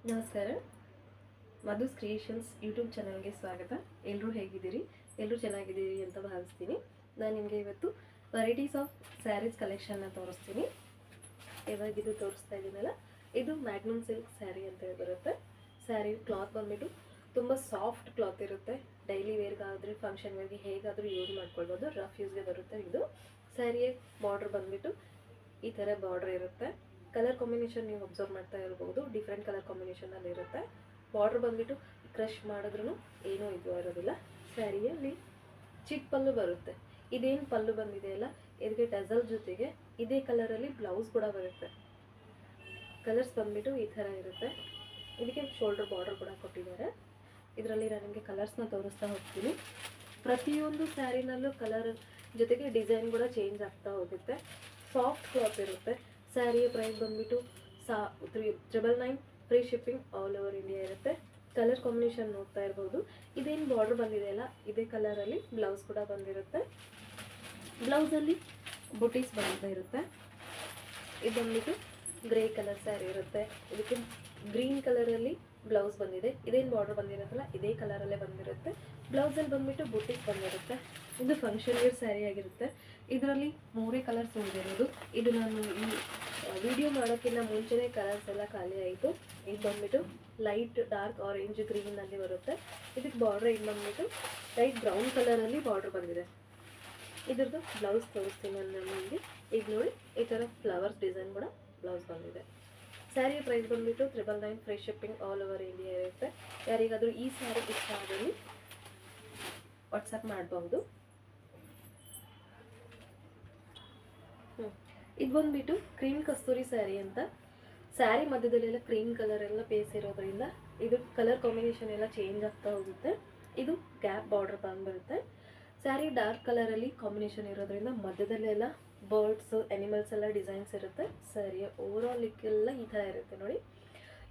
ನಮಸ್ಕಾರ. Madhu's creations YouTube ಚಾನಲ್ಗೆ ಸ್ವಾಗತ. ಎಲ್ಲರೂ ಹೇಗಿದ್ದೀರಿ? ಎಲ್ಲರೂ ಚೆನ್ನಾಗಿದ್ದೀರಿ ಅಂತ ಭಾವಿಸ್ತೀನಿ. ನಾನು ನಿಮಗೆ ಇವತ್ತು ವೆರೈಟೀಸ್ ಆಫ್ ಸ್ಯಾರೀಸ್ ಕಲೆಕ್ಷನ್ನ ತೋರಿಸ್ತೀನಿ. ಇವಾಗಿದು ತೋರಿಸ್ತಾ ಇದ್ದೀನಲ್ಲ, ಇದು ಮ್ಯಾಗ್ನಮ್ ಸಿಲ್ಕ್ ಸ್ಯಾರಿ ಅಂತ ಬರುತ್ತೆ. ಸ್ಯಾರಿ ಕ್ಲಾತ್ ಬಂದುಬಿಟ್ಟು ತುಂಬ ಸಾಫ್ಟ್ ಕ್ಲಾತ್ ಇರುತ್ತೆ. ಡೈಲಿ ವೇರ್ಗಾದರೆ ಫಂಕ್ಷನ್ ವೇರ್ಗೆ ಹೇಗಾದರೂ ಯೂಸ್ ಮಾಡ್ಕೊಳ್ಬೋದು. ರಫ್ ಯೂಸ್ಗೆ ಬರುತ್ತೆ. ಇದು ಸ್ಯಾರಿಯ ಬಾರ್ಡ್ರ್ ಬಂದುಬಿಟ್ಟು ಈ ಥರ ಬಾರ್ಡ್ರ್ ಇರುತ್ತೆ. ಕಲರ್ ಕಾಂಬಿನೇಷನ್ ನೀವು ಅಬ್ಸರ್ವ್ ಮಾಡ್ತಾ ಇರ್ಬೋದು, ಡಿಫ್ರೆಂಟ್ ಕಲರ್ ಕಾಂಬಿನೇಷನಲ್ಲಿ ಇರುತ್ತೆ. ಬಾರ್ಡ್ರ್ ಬಂದುಬಿಟ್ಟು ಕ್ರಶ್ ಮಾಡಿದ್ರೂ ಏನೂ ಇದು ಇರೋದಿಲ್ಲ. ಸ್ಯಾರಿಯಲ್ಲಿ ಚಿಕ್ಕ ಪಲ್ಲು ಬರುತ್ತೆ. ಇದೇನು ಪಲ್ಲು ಬಂದಿದೆಯಲ್ಲ, ಇದಕ್ಕೆ ಟಜಲ್ ಜೊತೆಗೆ ಇದೇ ಕಲರಲ್ಲಿ ಬ್ಲೌಸ್ ಕೂಡ ಬರುತ್ತೆ. ಕಲರ್ಸ್ ಬಂದುಬಿಟ್ಟು ಈ ಥರ ಇರುತ್ತೆ. ಇದಕ್ಕೆ ಶೋಲ್ಡರ್ ಬಾರ್ಡರ್ ಕೂಡ ಕೊಟ್ಟಿದ್ದಾರೆ. ಇದರಲ್ಲಿ ನಾನು ನಿಮಗೆ ಕಲರ್ಸ್ನ ತೋರಿಸ್ತಾ ಹೋಗ್ತೀನಿ. ಪ್ರತಿಯೊಂದು ಸ್ಯಾರಿನಲ್ಲೂ ಕಲರ್ ಜೊತೆಗೆ ಡಿಸೈನ್ ಕೂಡ ಚೇಂಜ್ ಆಗ್ತಾ ಹೋಗುತ್ತೆ. ಸಾಫ್ಟ್ ಕ್ಲಾತ್ ಇರುತ್ತೆ. ಸ್ಯಾರಿಯ ಪ್ರೈಸ್ ಬಂದುಬಿಟ್ಟು 999, free shipping all over India ಇರುತ್ತೆ. ಕಲರ್ ಕಾಂಬಿನೇಷನ್ ನೋಡ್ತಾ ಇರ್ಬೋದು. ಇದೇನು ಬಾರ್ಡರ್ ಬಂದಿದೆಯಲ್ಲ, ಇದೇ ಕಲರಲ್ಲಿ ಬ್ಲೌಸ್ ಕೂಡ ಬಂದಿರುತ್ತೆ. ಬ್ಲೌಸಲ್ಲಿ ಬುಟೀಸ್ ಬಂತಾ ಇರುತ್ತೆ. ಇದು ಬಂದುಬಿಟ್ಟು ಗ್ರೇ ಕಲರ್ ಸ್ಯಾರಿ ಇರುತ್ತೆ. ಇದಕ್ಕೆ ಗ್ರೀನ್ ಕಲರಲ್ಲಿ ಬ್ಲೌಸ್ ಬಂದಿದೆ. ಇದೇನು ಬಾರ್ಡರ್ ಬಂದಿರುತ್ತಲ್ಲ, ಇದೇ ಕಲರಲ್ಲೇ ಬಂದಿರುತ್ತೆ. ಬ್ಲೌಸಲ್ಲಿ ಬಂದುಬಿಟ್ಟು ಬುಟೀಸ್ ಬಂದಿರುತ್ತೆ. ಇದು ಫಂಕ್ಷನ್ ವೇರ್ ಸ್ಯಾರಿ ಆಗಿರುತ್ತೆ. ಇದರಲ್ಲಿ 3 ಕಲರ್ಸ್ ಉಳಿದಿರೋದು. ಇದು ನಾನು ಈ ವಿಡಿಯೋ ಮಾಡೋಕ್ಕಿಂತ ಮುಂಚೆನೇ ಕಲರ್ಸ್ ಎಲ್ಲ ಖಾಲಿ ಆಯಿತು. ಇದು ಬಂದುಬಿಟ್ಟು ಲೈಟ್ ಡಾರ್ಕ್ ಆರೆಂಜ್ ಗ್ರೀನಲ್ಲಿ ಬರುತ್ತೆ. ಇದಕ್ಕೆ ಬಾರ್ಡ್ರ್ ಇದು ಬಂದುಬಿಟ್ಟು ಲೈಟ್ ಬ್ರೌನ್ ಕಲರಲ್ಲಿ ಬಾರ್ಡ್ರ್ ಬಂದಿದೆ. ಇದ್ರದ್ದು ಬ್ಲೌಸ್ ತೋರಿಸ್ತೀನಿ ನಾನು ನಿಮಗೆ. ಈಗ ನೋಡಿ, ಈ ಥರ ಫ್ಲವರ್ಸ್ ಡಿಸೈನ್ ಕೂಡ ಬ್ಲೌಸ್ ಬಂದಿದೆ. ಸ್ಯಾರಿಯ ಪ್ರೈಸ್ ಬಂದುಬಿಟ್ಟು 999, free shipping all over India ಇರುತ್ತೆ. ಯಾರಿಗಾದರೂ ಈ ಸ್ಯಾರಿ ಇಷ್ಟ ಆದಲ್ಲಿ ವಾಟ್ಸಪ್ ಮಾಡಬಹುದು. ಇದು ಬಂದುಬಿಟ್ಟು ಕ್ರೀಮ್ ಕಸ್ತೂರಿ ಸ್ಯಾರಿ ಅಂತ. ಸ್ಯಾರಿ ಮಧ್ಯದಲ್ಲೆಲ್ಲ ಕ್ರೀಮ್ ಕಲರ್ ಎಲ್ಲ ಬೇಸ್ ಇರೋದ್ರಿಂದ ಇದು ಕಲರ್ ಕಾಂಬಿನೇಷನ್ ಎಲ್ಲ ಚೇಂಜ್ ಆಗ್ತಾ ಹೋಗುತ್ತೆ. ಇದು ಗ್ಯಾಪ್ ಬಾರ್ಡರ್ ಬಂದುಬರುತ್ತೆ. ಸ್ಯಾರಿ ಡಾರ್ಕ್ ಕಲರಲ್ಲಿ ಕಾಂಬಿನೇಷನ್ ಇರೋದ್ರಿಂದ ಮಧ್ಯದಲ್ಲೆಲ್ಲ ಬರ್ಡ್ಸ್, ಅನಿಮಲ್ಸ್ ಎಲ್ಲ ಡಿಸೈನ್ಸ್ ಇರುತ್ತೆ. ಸ್ಯಾರಿಯ ಓವರಾಲ್ ಲಿಕ್ಕೆಲ್ಲ ಈ ಥರ ಇರುತ್ತೆ ನೋಡಿ.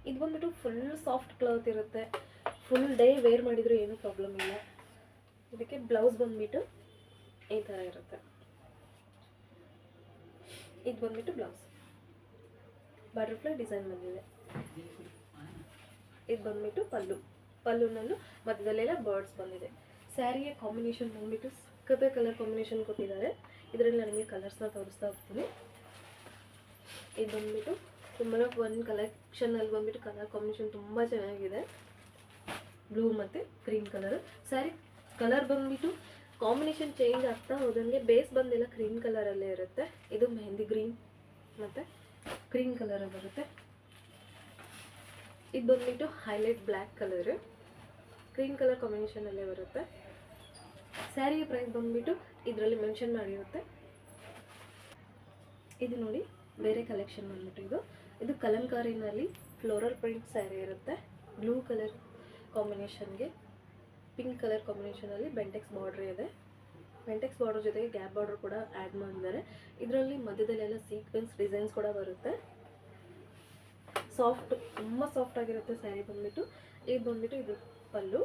ಇದು ಬಂದುಬಿಟ್ಟು ಫುಲ್ ಸಾಫ್ಟ್ ಕ್ಲಾತ್ ಇರುತ್ತೆ. ಫುಲ್ ಡೇ ವೇರ್ ಮಾಡಿದರೂ ಏನೂ ಪ್ರಾಬ್ಲಮ್ ಇಲ್ಲ. ಇದಕ್ಕೆ ಬ್ಲೌಸ್ ಬಂದುಬಿಟ್ಟು ಈ ಥರ ಇರುತ್ತೆ. ಇದು ಬಂದುಬಿಟ್ಟು ಬ್ಲೌಸ್ ಬಟರ್ಫ್ಲೈ ಡಿಸೈನ್ ಬಂದಿದೆ. ಇದು ಬಂದುಬಿಟ್ಟು ಪಲ್ಲುನಲ್ಲೂ ಮಧ್ಯದಲ್ಲೆಲ್ಲ ಬರ್ಡ್ಸ್ ಬಂದಿದೆ. ಸ್ಯಾರಿಯ ಕಾಂಬಿನೇಷನ್ ಬಂದುಬಿಟ್ಟು ಸಕ್ಕತ್ತ ಕಲರ್ ಕಾಂಬಿನೇಷನ್ ಕೊಟ್ಟಿದ್ದಾರೆ. ಇದರಲ್ಲಿ ನನಗೆ ಕಲರ್ಸ್ನ ತೋರಿಸ್ತಾ ಹೋಗ್ತೀನಿ. ಇದು ಬಂದುಬಿಟ್ಟು ತುಂಬ ಒನ್ ಕಲೆಕ್ಷನಲ್ಲಿ ಬಂದುಬಿಟ್ಟು ಕಲರ್ ಕಾಂಬಿನೇಷನ್ ತುಂಬ ಚೆನ್ನಾಗಿದೆ. ಬ್ಲೂ ಮತ್ತು ಗ್ರೀನ್ ಕಲರ್. ಸ್ಯಾರಿ ಕಲರ್ ಬಂದುಬಿಟ್ಟು ಕಾಂಬಿನೇಷನ್ ಚೇಂಜ್ ಆಗ್ತಾ ಹೋದಂಗೆ ಬೇಸ್ ಬಂದೆಲ್ಲ ಕ್ರೀಮ್ ಕಲರಲ್ಲೇ ಇರುತ್ತೆ. ಇದು ಮೆಹಂದಿ ಗ್ರೀನ್ ಮತ್ತು ಕ್ರೀಮ್ ಕಲರಲ್ಲಿ ಬರುತ್ತೆ. ಇದು ಬಂದುಬಿಟ್ಟು highlight black colour, cream colour ಕಾಂಬಿನೇಷನಲ್ಲೇ ಬರುತ್ತೆ. ಸ್ಯಾರಿಯ ಪ್ರೈಸ್ ಬಂದುಬಿಟ್ಟು ಇದರಲ್ಲಿ ಮೆನ್ಷನ್ ಮಾಡಿರುತ್ತೆ. ಇದು ನೋಡಿ, ಬೇರೆ ಕಲೆಕ್ಷನ್ ಬಂದುಬಿಟ್ಟು ಇದು ಕಲಂಕಾರಿನಲ್ಲಿ ಫ್ಲೋರಲ್ ಪ್ರಿಂಟ್ ಸ್ಯಾರಿ ಇರುತ್ತೆ. ಬ್ಲೂ ಕಲರ್ ಕಾಂಬಿನೇಷನ್ಗೆ ಪಿಂಕ್ ಕಲರ್ ಕಾಂಬಿನೇಷನಲ್ಲಿ ಬೆಂಟೆಕ್ಸ್ ಬಾರ್ಡ್ರ್ ಇದೆ. ಬೆಂಟೆಕ್ಸ್ ಬಾರ್ಡ್ರ್ ಜೊತೆಗೆ ಗ್ಯಾಪ್ ಬಾರ್ಡ್ರ್ ಕೂಡ ಆ್ಯಡ್ ಮಾಡಿದ್ದಾರೆ. ಇದರಲ್ಲಿ ಮಧ್ಯದಲ್ಲೆಲ್ಲ ಸೀಕ್ವೆನ್ಸ್ ಡಿಸೈನ್ಸ್ ಕೂಡ ಬರುತ್ತೆ. ಸಾಫ್ಟ್, ತುಂಬ ಸಾಫ್ಟ್ ಆಗಿರುತ್ತೆ ಸ್ಯಾರಿ ಬಂದುಬಿಟ್ಟು. ಇದು ಬಂದುಬಿಟ್ಟು ಇದು ಪಲ್ಲು.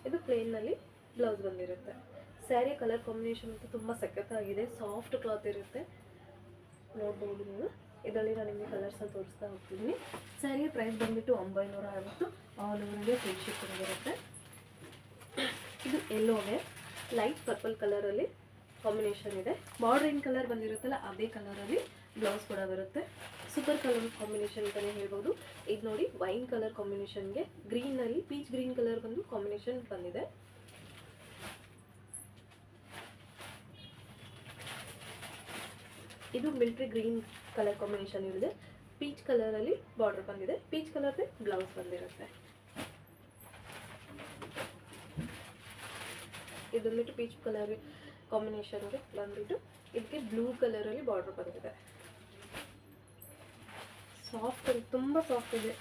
ಇದು ಪ್ಲೇನ್ನಲ್ಲಿ ಬ್ಲೌಸ್ ಬಂದಿರುತ್ತೆ. ಸ್ಯಾರಿಯ ಕಲರ್ ಕಾಂಬಿನೇಷನ್ ಅಂತೂ ತುಂಬ ಸಖತ್ತಾಗಿದೆ. ಸಾಫ್ಟ್ ಕ್ಲಾತ್ ಇರುತ್ತೆ, ನೋಡ್ಬೋದು ನೀವು. ಇದರಲ್ಲಿ ನಾನು ನಿಮಗೆ ಕಲರ್ಸಲ್ಲಿ ತೋರಿಸ್ತಾ ಹೋಗ್ತಿದ್ದೀನಿ. ಸ್ಯಾರಿಯ ಪ್ರೈಸ್ ಬಂದುಬಿಟ್ಟು 950, all over India free shipping ಇರುತ್ತೆ. ಇದು ಎಲ್ಲೋಗೆ ಲೈಟ್ ಪರ್ಪಲ್ ಕಲರಲ್ಲಿ ಕಾಂಬಿನೇಷನ್ ಇದೆ. ಬಾರ್ಡರ್ ಏನು ಕಲರ್ ಬಂದಿರುತ್ತಲ್ಲ, ಅದೇ ಕಲರಲ್ಲಿ ಬ್ಲೌಸ್ ಕೂಡ ಬರುತ್ತೆ. ಸೂಪರ್ ಕಲರ್ ಕಾಂಬಿನೇಷನ್ ಅಂತಲೇ ಹೇಳ್ಬೋದು. ಇದು ನೋಡಿ, ವೈನ್ ಕಲರ್ ಕಾಂಬಿನೇಷನ್ಗೆ ಗ್ರೀನಲ್ಲಿ ಪೀಚ್ ಗ್ರೀನ್ ಕಲರ್ ಬಂದು ಕಾಂಬಿನೇಷನ್ ಬಂದಿದೆ. ಇದು ಮಿಲ್ಟ್ರಿ ಗ್ರೀನ್ ಕಲರ್ ಕಾಂಬಿನೇಷನ್ ಇದೆ. ಪೀಚ್ ಕಲರಲ್ಲಿ ಬಾರ್ಡರ್ ಬಂದಿದೆ. ಪೀಚ್ ಕಲರ್ದೇ ಬ್ಲೌಸ್ ಬಂದಿರುತ್ತೆ. ಇದು ಬಂದ್ಬಿಟ್ಟು ಪೀಚ್ ಕಲರ್ ಕಾಂಬಿನೇಷನ್ಗೆ ಬಂದ್ಬಿಟ್ಟು ಇದಕ್ಕೆ ಬ್ಲೂ ಕಲರಲ್ಲಿ ಬಾರ್ಡರ್ ಬಂದಿದೆ. ಸಾಫ್ಟ್, ತುಂಬ ಸಾಫ್ಟ್ ಇದೆ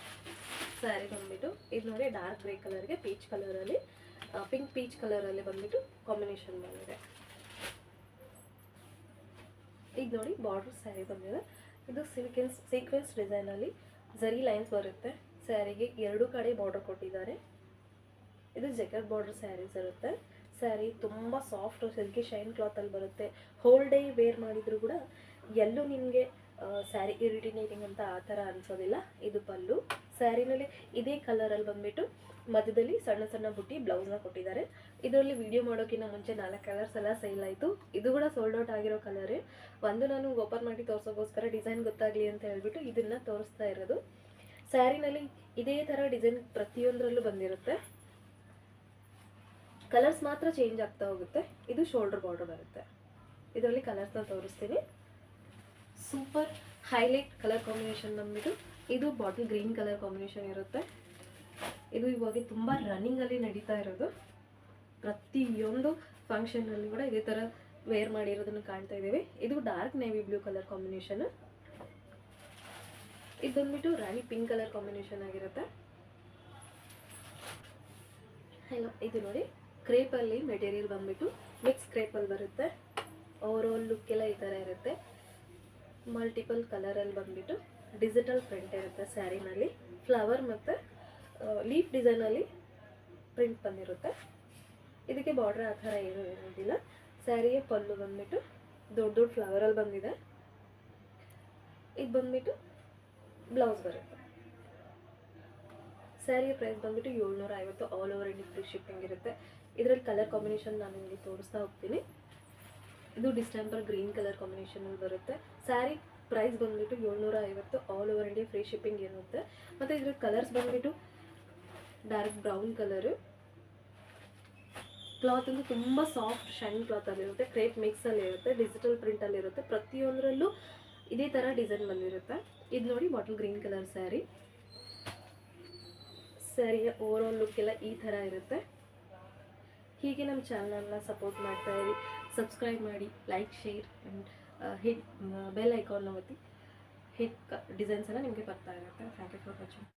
ಸ್ಯಾರಿ ಬಂದ್ಬಿಟ್ಟು. ಇದು ನೋಡಿ, ಡಾರ್ಕ್ ಗ್ರೇ ಕಲರ್ಗೆ ಪೀಚ್ ಕಲರಲ್ಲಿ ಪಿಂಕ್ ಪೀಚ್ ಕಲರಲ್ಲಿ ಬಂದ್ಬಿಟ್ಟು ಕಾಂಬಿನೇಷನ್ ಬಂದಿದೆ. ಈಗ ನೋಡಿ, ಬಾರ್ಡರ್ ಸ್ಯಾರಿ ಬಂದಿದೆ. ಇದು ಸೀಕ್ವೆನ್ಸ್ ಡಿಸೈನಲ್ಲಿ ಝರಿ ಲೈನ್ಸ್ ಬರುತ್ತೆ. ಸ್ಯಾರಿಗೆ 2 ಕಡೆ ಬಾರ್ಡರ್ ಕೊಟ್ಟಿದ್ದಾರೆ. ಇದು ಜೆಕೆಟ್ ಬಾರ್ಡರ್ ಸ್ಯಾರೀಸ್ ಇರುತ್ತೆ. ಸ್ಯಾರಿ ತುಂಬ ಸಾಫ್ಟ್ ಸಿಲ್ಕಿ ಶೈನ್ ಕ್ಲಾತಲ್ಲಿ ಬರುತ್ತೆ. ಹೋಲ್ ಡೇ ವೇರ್ ಮಾಡಿದರೂ ಕೂಡ ಎಲ್ಲೂ ನಿಮಗೆ ಸ್ಯಾರಿ ಇರಿಟೇಟಿಂಗ್ ಅಂತ ಆ ಥರ ಅನಿಸೋದಿಲ್ಲ. ಇದು ಪಲ್ಲು. ಸ್ಯಾರಿನಲ್ಲಿ ಇದೇ ಕಲರಲ್ಲಿ ಬಂದುಬಿಟ್ಟು ಮಧ್ಯದಲ್ಲಿ ಸಣ್ಣ ಸಣ್ಣ ಬುಟ್ಟಿ ಬ್ಲೌಸ್ನ ಕೊಟ್ಟಿದ್ದಾರೆ. ಇದರಲ್ಲಿ ವಿಡಿಯೋ ಮಾಡೋಕ್ಕಿಂತ ಮುಂಚೆ 4 ಕಲರ್ಸ್ ಎಲ್ಲ ಸೇಲ್ ಆಯಿತು. ಇದು ಕೂಡ ಸೋಲ್ಡ್ ಔಟ್ ಆಗಿರೋ ಕಲರೇ. ಒಂದು ನಾನು ಓಪನ್ ಮಾಡಿ ತೋರಿಸೋಕ್ಕೋಸ್ಕರ ಡಿಸೈನ್ ಗೊತ್ತಾಗಲಿ ಅಂತ ಹೇಳ್ಬಿಟ್ಟು ಇದನ್ನು ತೋರಿಸ್ತಾ ಇರೋದು. ಸ್ಯಾರಿನಲ್ಲಿ ಇದೇ ಥರ ಡಿಸೈನ್ ಪ್ರತಿಯೊಂದರಲ್ಲೂ ಬಂದಿರುತ್ತೆ. ಕಲರ್ಸ್ ಮಾತ್ರ ಚೇಂಜ್ ಆಗ್ತಾ ಹೋಗುತ್ತೆ. ಇದು ಶೋಲ್ಡರ್ ಬಾರ್ಡರ್ ಬರುತ್ತೆ. ಇದರಲ್ಲಿ ಕಲರ್ಸ್ನ ತೋರಿಸ್ತೀನಿ. ಸೂಪರ್ ಹೈಲೈಟ್ ಕಲರ್ ಕಾಂಬಿನೇಷನ್ ಬಂದ್ಬಿಟ್ಟು ಇದು ಬಾಟಲ್ ಗ್ರೀನ್ ಕಲರ್ ಕಾಂಬಿನೇಷನ್ ಇರುತ್ತೆ. ಇದು ಇವಾಗ ತುಂಬ ರನ್ನಿಂಗಲ್ಲಿ ನಡೀತಾ ಇರೋದು. ಪ್ರತಿಯೊಂದು ಫಂಕ್ಷನಲ್ಲಿ ಕೂಡ ಇದೇ ಥರ ವೇರ್ ಮಾಡಿರೋದನ್ನು ಕಾಣ್ತಾ ಇದ್ದೀವಿ. ಇದು dark navy blue colour combination. ಇದು ಬಂದ್ಬಿಟ್ಟು ರಾಣಿ ಪಿಂಕ್ ಕಲರ್ ಕಾಂಬಿನೇಷನ್ ಆಗಿರುತ್ತೆ. ಹಲೋ, ಇದು ನೋಡಿ ಕ್ರೇಪಲ್ಲಿ ಮೆಟೀರಿಯಲ್ ಬಂದ್ಬಿಟ್ಟು ಮಿಕ್ಸ್ ಕ್ರೇಪಲ್ಲಿ ಬರುತ್ತೆ. ಓವರಾಲ್ ಲುಕ್ ಎಲ್ಲ ಈ ಥರ ಇರುತ್ತೆ. ಮಲ್ಟಿಪಲ್ ಕಲರಲ್ಲಿ ಬಂದ್ಬಿಟ್ಟು ಡಿಜಿಟಲ್ ಪ್ರಿಂಟ್ ಇರುತ್ತೆ. ಸ್ಯಾರಿನಲ್ಲಿ ಫ್ಲವರ್ ಮತ್ತು ಲೀಫ್ ಡಿಸೈನಲ್ಲಿ ಪ್ರಿಂಟ್ ಬಂದಿರುತ್ತೆ. ಇದಕ್ಕೆ ಬಾರ್ಡ್ರ್ ಆ ಥರ ಏನೂ ಇರೋದಿಲ್ಲ. ಸ್ಯಾರಿಗೆ ಪಲ್ಲು ಬಂದ್ಬಿಟ್ಟು ದೊಡ್ಡ ದೊಡ್ಡ ಫ್ಲವರಲ್ಲಿ ಬಂದಿದೆ. ಇದು ಬಂದ್ಬಿಟ್ಟು ಬ್ಲೌಸ್ ಬರುತ್ತೆ. ಸ್ಯಾರಿಯ ಪ್ರೈಸ್ ಬಂದ್ಬಿಟ್ಟು 750. All over India free shipping ಇರುತ್ತೆ. ಇದರಲ್ಲಿ ಕಲರ್ ಕಾಂಬಿನೇಷನ್ ನಾನು ನಿಮಗೆ ತೋರಿಸ್ತಾ ಹೋಗ್ತೀನಿ. ಇದು ಡಿಸ್ಟೆಂಪರ್ ಗ್ರೀನ್ ಕಲರ್ ಕಾಂಬಿನೇಷನಲ್ಲಿ ಬರುತ್ತೆ. ಸ್ಯಾರಿ ಪ್ರೈಸ್ ಬಂದ್ಬಿಟ್ಟು 750. All over India free shipping ಇರುತ್ತೆ. ಮತ್ತು ಇದ್ರ ಕಲರ್ಸ್ ಬಂದ್ಬಿಟ್ಟು ಡಾರ್ಕ್ ಬ್ರೌನ್ ಕಲರು. ಕ್ಲಾತ್ ಅಂತೂ ತುಂಬ ಸಾಫ್ಟ್ ಶೈನ್ ಕ್ಲಾತಲ್ಲಿರುತ್ತೆ. ಕ್ರೇಪ್ ಮಿಕ್ಸಲ್ಲಿರುತ್ತೆ. ಡಿಜಿಟಲ್ ಪ್ರಿಂಟಲ್ಲಿರುತ್ತೆ. ಪ್ರತಿಯೊಂದರಲ್ಲೂ ಇದೇ ಥರ ಡಿಸೈನ್ ಬಂದಿರುತ್ತೆ. ಇದು ನೋಡಿ ಬಾಟಲ್ ಗ್ರೀನ್ ಕಲರ್ ಸ್ಯಾರಿ. ಸ್ಯಾರಿಯ ಓವರಾಲ್ ಲುಕ್ ಎಲ್ಲ ಈ ಥರ ಇರುತ್ತೆ. ಹೀಗೆ ನಮ್ಮ ಚಾನಲ್ನ ಸಪೋರ್ಟ್ ಮಾಡ್ತಾ ಇರಿ. ಸಬ್ಸ್ಕ್ರೈಬ್ ಮಾಡಿ, like, share and hit bell ಐಕಾನ್ನ ಒತ್ತಿ. ಹಿಟ್ ಡಿಸೈನ್ಸ್ ಎಲ್ಲ ನಿಮಗೆ ಬರ್ತಾ ಇರುತ್ತೆ. Thank you for watching.